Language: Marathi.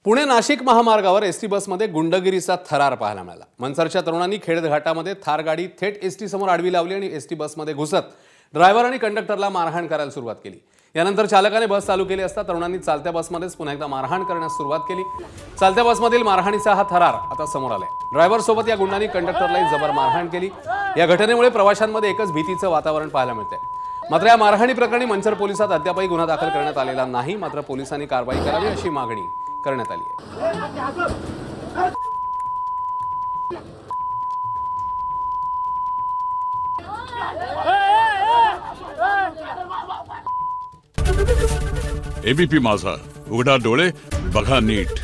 पुणे नाशिक महामार्गावर एसटी बसमध्ये गुंडगिरीचा थरार पाहायला मिळाला। मनसरच्या तरुणांनी खेड घाटामध्ये थार गाडी थेट एसटी समोर आडवी लावली आणि एसटी बसमध्ये घुसत ड्रायव्हर आणि कंडक्टरला मारहाण करायला सुरुवात केली। यानंतर चालकाने बस चालू केली असता तरुणांनी चालत्या बसमध्येच पुन्हा एकदा मारहाण करण्यास सुरुवात केली। चालत्या बसमधील मारहाणीचा हा थरार आता समोर आलाय। ड्रायव्हर सोबत या गुंडांनी कंडक्टरलाही जबर मारहाण केली। या घटनेमुळे प्रवाशांमध्ये एकच भीतीचं वातावरण पाहायला मिळतंय। मात्र या मारहाणी प्रकरणी मनसर पोलिसात अद्यापही गुन्हा दाखल करण्यात आलेला नाही। मात्र पोलिसांनी कारवाई करावी अशी मागणी करण्यात आली आहे। एबीपी माझा, उघडा डोळे बघा नीट।